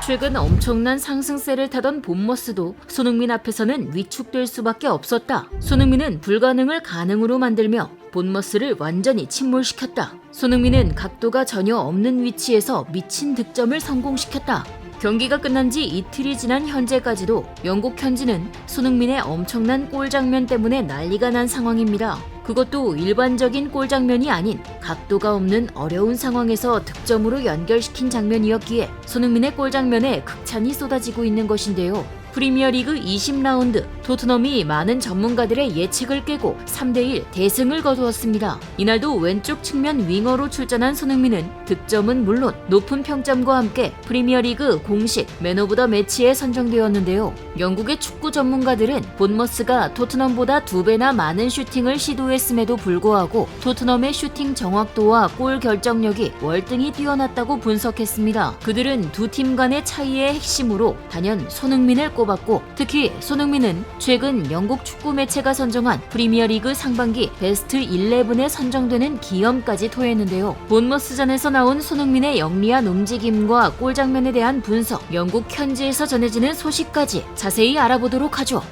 최근 엄청난 상승세를 타던 본머스도 손흥민 앞에서는 위축될 수밖에 없었다. 손흥민은 불가능을 가능으로 만들며 본머스를 완전히 침몰시켰다. 손흥민은 각도가 전혀 없는 위치에서 미친 득점을 성공시켰다. 경기가 끝난 지 이틀이 지난 현재까지도 영국 현지는 손흥민의 엄청난 골 장면 때문에 난리가 난 상황입니다. 그것도 일반적인 골 장면이 아닌 각도가 없는 어려운 상황에서 득점으로 연결시킨 장면이었기에 손흥민의 골 장면에 극찬이 쏟아지고 있는 것인데요. 프리미어리그 20라운드 토트넘이 많은 전문가들의 예측을 깨고 3대1 대승을 거두었습니다. 이날도 왼쪽 측면 윙어로 출전한 손흥민은 득점은 물론 높은 평점과 함께 프리미어리그 공식 맨 오브 더 매치에 선정되었는데요. 영국의 축구 전문가들은 본머스가 토트넘보다 2배나 많은 슈팅을 시도했음에도 불구하고 토트넘의 슈팅 정확도와 골 결정력이 월등히 뛰어났다고 분석했습니다. 그들은 두 팀 간의 차이의 핵심으로 단연 손흥민을 꼽았고 특히 손흥민은 최근 영국 축구 매체가 선정한 프리미어리그 상반기 베스트 11에 선정되는 기염까지 토했는데요. 본머스전에서 나온 손흥민의 영리한 움직임과 골 장면에 대한 분석, 영국 현지에서 전해지는 소식까지 자세히 알아보도록 하죠.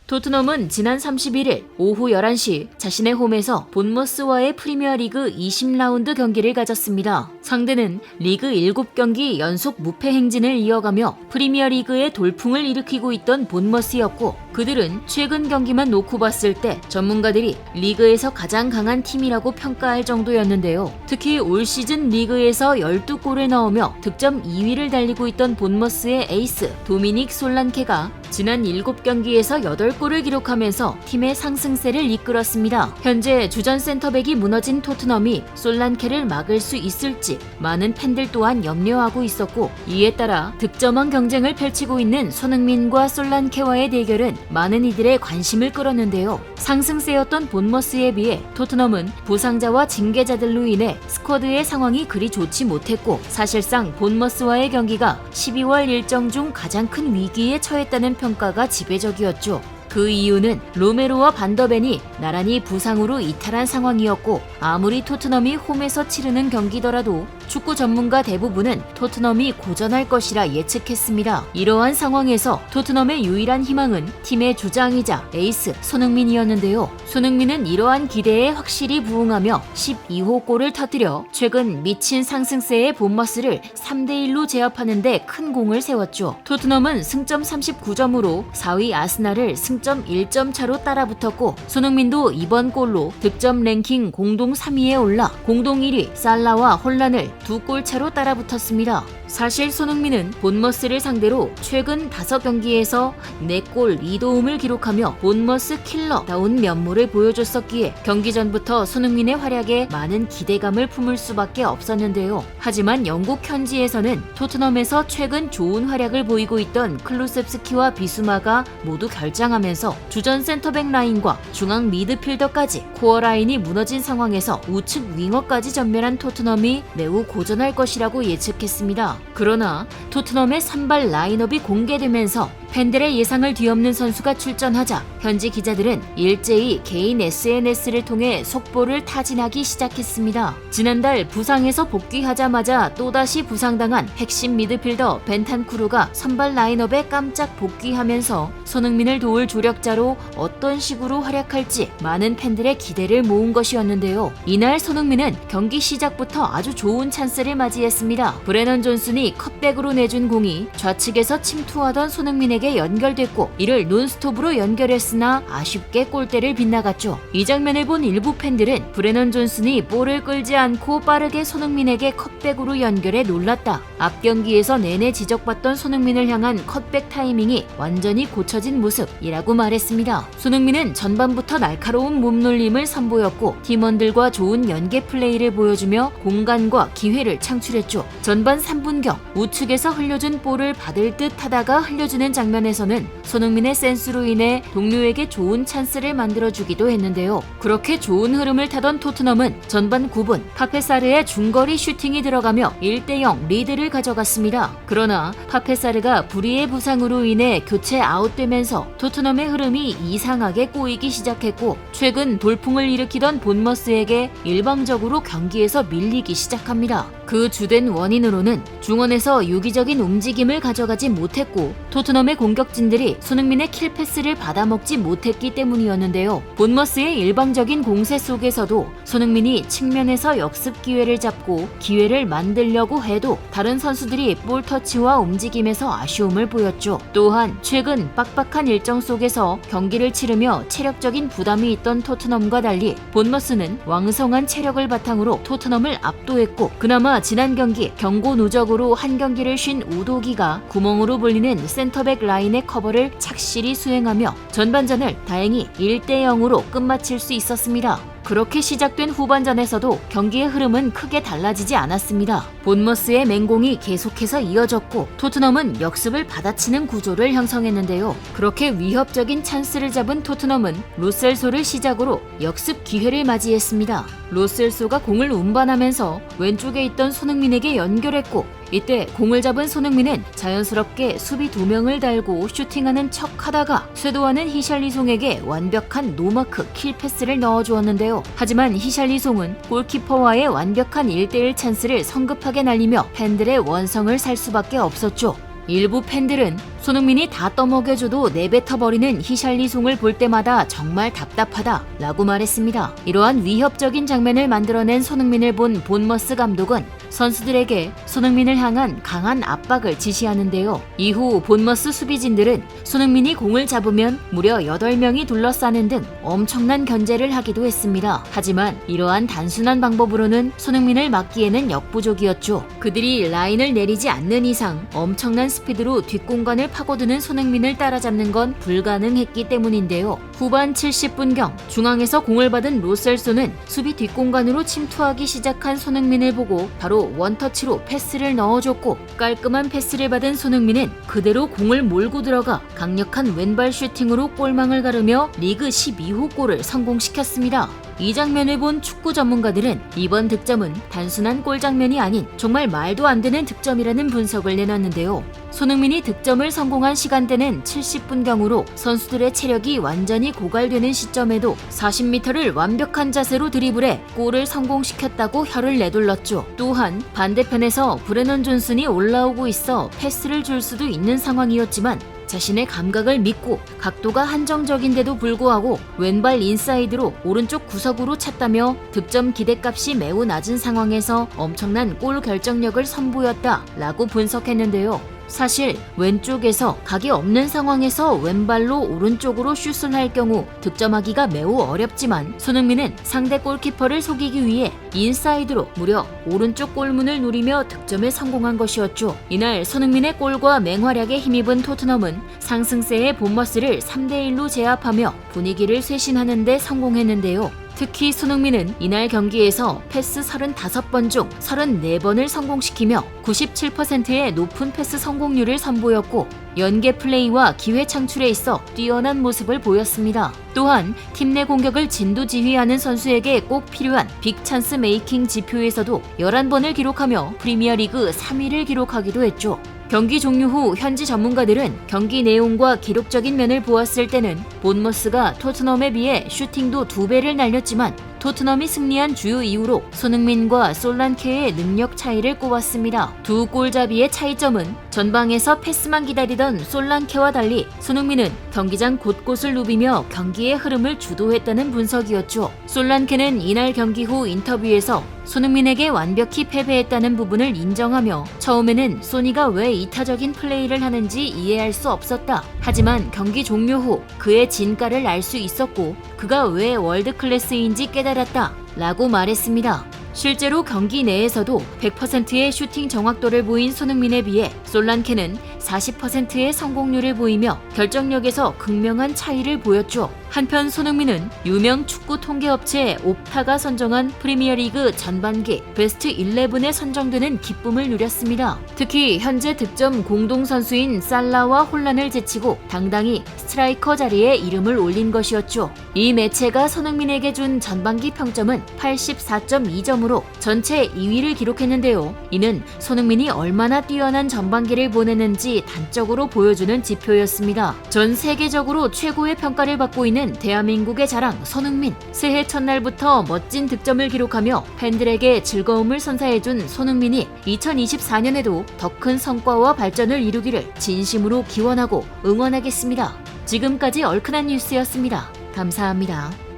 토트넘은 지난 31일 오후 11시 자신의 홈에서 본머스와의 프리미어리그 20라운드 경기를 가졌습니다. 상대는 리그 7경기 연속 무패 행진을 이어가며 프리미어리그의 돌풍을 일으키고 있던 본머스였고 그들은 최근 경기만 놓고 봤을 때 전문가들이 리그에서 가장 강한 팀이라고 평가할 정도였는데요. 특히 올 시즌 리그에서 12골을 넣으며 득점 2위를 달리고 있던 본머스의 에이스 도미닉 솔란케가 지난 7경기에서 8골을 기록하면서 팀의 상승세를 이끌었습니다. 현재 주전 센터백이 무너진 토트넘이 솔란케를 막을 수 있을지 많은 팬들 또한 염려하고 있었고 이에 따라 득점왕 경쟁을 펼치고 있는 손흥민과 솔란케와의 대결은 많은 이들의 관심을 끌었는데요. 상승세였던 본머스에 비해 토트넘은 부상자와 징계자들로 인해 스쿼드의 상황이 그리 좋지 못했고 사실상 본머스와의 경기가 12월 일정 중 가장 큰 위기에 처했다는 평가가 지배적이었죠. 그 이유는 로메로와 반더벤이 나란히 부상으로 이탈한 상황이었고 아무리 토트넘이 홈에서 치르는 경기더라도 축구 전문가 대부분은 토트넘이 고전할 것이라 예측했습니다. 이러한 상황에서 토트넘의 유일한 희망은 팀의 주장이자 에이스 손흥민이었는데요. 손흥민은 이러한 기대에 확실히 부응하며 12호 골을 터뜨려 최근 미친 상승세의 본머스를 3대1로 제압하는 데 큰 공을 세웠죠. 토트넘은 승점 39점으로 4위 아스날을 승점 1점 차로 따라붙었고 손흥민도 이번 골로 득점 랭킹 공동 3위에 올라 공동 1위 살라와 홀란을 2골 차로 따라붙었습니다. 사실 손흥민은 본머스를 상대로 최근 5경기에서 4골 2도움을 기록하며 본머스 킬러다운 면모를 보여줬었기에 경기 전부터 손흥민의 활약에 많은 기대감을 품을 수밖에 없었는데요. 하지만 영국 현지에서는 토트넘에서 최근 좋은 활약을 보이고 있던 클루셉스키와 비수마가 모두 결장하면서 주전 센터백 라인과 중앙 미드필더까지 코어 라인이 무너진 상황에서 우측 윙어까지 전멸한 토트넘이 매우 고전할 것이라고 예측했습니다. 그러나 토트넘의 선발 라인업이 공개되면서 팬들의 예상을 뒤엎는 선수가 출전하자 현지 기자들은 일제히 개인 SNS를 통해 속보를 타진하기 시작했습니다. 지난달 부상에서 복귀하자마자 또다시 부상당한 핵심 미드필더 벤탄쿠르가 선발 라인업에 깜짝 복귀하면서 손흥민을 도울 조력자로 어떤 식으로 활약할지 많은 팬들의 기대를 모은 것이었는데요. 이날 손흥민은 경기 시작부터 아주 좋은 찬스를 맞이했습니다. 브레넌 존슨이 컷백으로 내준 공이 좌측에서 침투하던 손흥민에게 연결됐고 이를 논스톱으로 연결했으나 아쉽게 골대를 빗나갔죠. 이 장면을 본 일부 팬들은 브레넌 존슨이 볼을 끌지 않고 빠르게 손흥민에게 컷백으로 연결해 놀랐다. 앞 경기에서 내내 지적받던 손흥민을 향한 컷백 타이밍이 완전히 고쳐진 모습이라고 말했습니다. 손흥민은 전반부터 날카로운 몸놀림을 선보였고 팀원들과 좋은 연계 플레이를 보여주며 공간과 기회를 창출했죠. 전반 3분경 우측에서 흘려준 볼을 받을 듯 하다가 흘려주는 장면에서는 손흥민의 센스로 인해 동료에게 좋은 찬스를 만들어주기도 했는데요. 그렇게 좋은 흐름을 타던 토트넘은 전반 9분 파페사르의 중거리 슈팅이 들어가며 1대0 리드를 가져갔습니다. 그러나 파페사르가 불의의 부상으로 인해 교체 아웃되면서 토트넘의 흐름이 이상하게 꼬이기 시작했고 최근 돌풍을 일으키던 본머스에게 일방적으로 경기에서 밀리기 시작합니다. 그 주된 원인으로는 중원에서 유기적인 움직임을 가져가지 못했고 토트넘의 공격진들이 손흥민의 킬패스를 받아먹지 못했기 때문이었는데요. 본머스의 일방적인 공세 속에서도 손흥민이 측면에서 역습 기회를 잡고 기회를 만들려고 해도 다른 선수들이 볼 터치와 움직임에서 아쉬움을 보였죠. 또한 최근 빡빡한 일정 속에서 경기를 치르며 체력적인 부담이 있던 토트넘과 달리 본머스는 왕성한 체력을 바탕으로 토트넘을 압도했고 그나마 지난 경기 경고 누적으로 한 경기를 쉰 우도기가 구멍으로 불리는 센터백 라인의 커버를 착실히 수행하며 전반전을 다행히 1대0으로 끝마칠 수 있었습니다. 그렇게 시작된 후반전에서도 경기의 흐름은 크게 달라지지 않았습니다. 본머스의 맹공이 계속해서 이어졌고 토트넘은 역습을 받아치는 구조를 형성했는데요. 그렇게 위협적인 찬스를 잡은 토트넘은 로셀소를 시작으로 역습 기회를 맞이했습니다. 로셀소가 공을 운반하면서 왼쪽에 있던 손흥민에게 연결했고 이때 공을 잡은 손흥민은 자연스럽게 수비 2명을 달고 슈팅하는 척하다가 쇄도하는 히샬리송에게 완벽한 노마크 킬패스를 넣어주었는데요. 하지만 히샬리송은 골키퍼와의 완벽한 1대1 찬스를 성급하게 날리며 팬들의 원성을 살 수밖에 없었죠. 일부 팬들은 손흥민이 다 떠먹여줘도 내뱉어버리는 히샬리송을 볼 때마다 정말 답답하다 라고 말했습니다. 이러한 위협적인 장면을 만들어낸 손흥민을 본 본머스 감독은 선수들에게 손흥민을 향한 강한 압박을 지시하는데요. 이후 본머스 수비진들은 손흥민이 공을 잡으면 무려 8명이 둘러싸는 등 엄청난 견제를 하기도 했습니다. 하지만 이러한 단순한 방법으로는 손흥민을 막기에는 역부족이었죠. 그들이 라인을 내리지 않는 이상 엄청난 스피드로 뒷공간을 파고드는 손흥민을 따라잡는 건 불가능했기 때문인데요. 후반 70분경 중앙에서 공을 받은 로셀소는 수비 뒷공간으로 침투하기 시작한 손흥민을 보고 바로 원터치로 패스를 넣어줬고 깔끔한 패스를 받은 손흥민은 그대로 공을 몰고 들어가 강력한 왼발 슈팅으로 골망을 가르며 리그 12호 골을 성공시켰습니다. 이 장면을 본 축구 전문가들은 이번 득점은 단순한 골 장면이 아닌 정말 말도 안 되는 득점이라는 분석을 내놨는데요. 손흥민이 득점을 성공한 시간대는 70분경으로 선수들의 체력이 완전히 고갈되는 시점에도 40m를 완벽한 자세로 드리블해 골을 성공시켰다고 혀를 내둘렀죠. 또한 반대편에서 브레넌 존슨이 올라오고 있어 패스를 줄 수도 있는 상황이었지만 자신의 감각을 믿고 각도가 한정적인데도 불구하고 왼발 인사이드로 오른쪽 구석으로 찼다며 득점 기대값이 매우 낮은 상황에서 엄청난 골 결정력을 선보였다 라고 분석했는데요. 사실 왼쪽에서 각이 없는 상황에서 왼발로 오른쪽으로 슛을 할 경우 득점하기가 매우 어렵지만 손흥민은 상대 골키퍼를 속이기 위해 인사이드로 무려 오른쪽 골문을 노리며 득점에 성공한 것이었죠. 이날 손흥민의 골과 맹활약에 힘입은 토트넘은 상승세의 본머스를 3대1로 제압하며 분위기를 쇄신하는 데 성공했는데요. 특히 손흥민은 이날 경기에서 패스 35번 중 34번을 성공시키며 97%의 높은 패스 성공률을 선보였고 연계 플레이와 기회 창출에 있어 뛰어난 모습을 보였습니다. 또한 팀 내 공격을 진두지휘하는 선수에게 꼭 필요한 빅찬스 메이킹 지표에서도 11번을 기록하며 프리미어리그 3위를 기록하기도 했죠. 경기 종료 후 현지 전문가들은 경기 내용과 기록적인 면을 보았을 때는 본머스가 토트넘에 비해 슈팅도 2배를 날렸지만 토트넘이 승리한 주요 이유로 손흥민과 솔란케의 능력 차이를 꼽았습니다. 두 골잡이의 차이점은 전방에서 패스만 기다리던 솔란케와 달리 손흥민은 경기장 곳곳을 누비며 경기의 흐름을 주도했다는 분석이었죠. 솔란케는 이날 경기 후 인터뷰에서 손흥민에게 완벽히 패배했다는 부분을 인정하며 처음에는 소니가 왜 이타적인 플레이를 하는지 이해할 수 없었다. 하지만 경기 종료 후 그의 진가를 알 수 있었고 그가 왜 월드클래스인지 깨달았다 라고 말했습니다. 실제로 경기 내에서도 100%의 슈팅 정확도를 보인 손흥민에 비해 솔란케는 40%의 성공률을 보이며 결정력에서 극명한 차이를 보였죠. 한편 손흥민은 유명 축구 통계업체 옵타가 선정한 프리미어리그 전반기 베스트 11에 선정되는 기쁨을 누렸습니다. 특히 현재 득점 공동선수인 살라와 홀란을 제치고 당당히 스트라이커 자리에 이름을 올린 것이었죠. 이 매체가 손흥민에게 준 전반기 평점은 84.2점으로 전체 2위를 기록했는데요. 이는 손흥민이 얼마나 뛰어난 전반기를 보냈는지 것인지 단적으로 보여주는 지표였습니다. 전 세계적으로 최고의 평가를 받고 있는 대한민국의 자랑 손흥민. 새해 첫날부터 멋진 득점을 기록하며 팬들에게 즐거움을 선사해준 손흥민이 2024년에도 더 큰 성과와 발전을 이루기를 진심으로 기원하고 응원하겠습니다. 지금까지 얼큰한 뉴스였습니다. 감사합니다.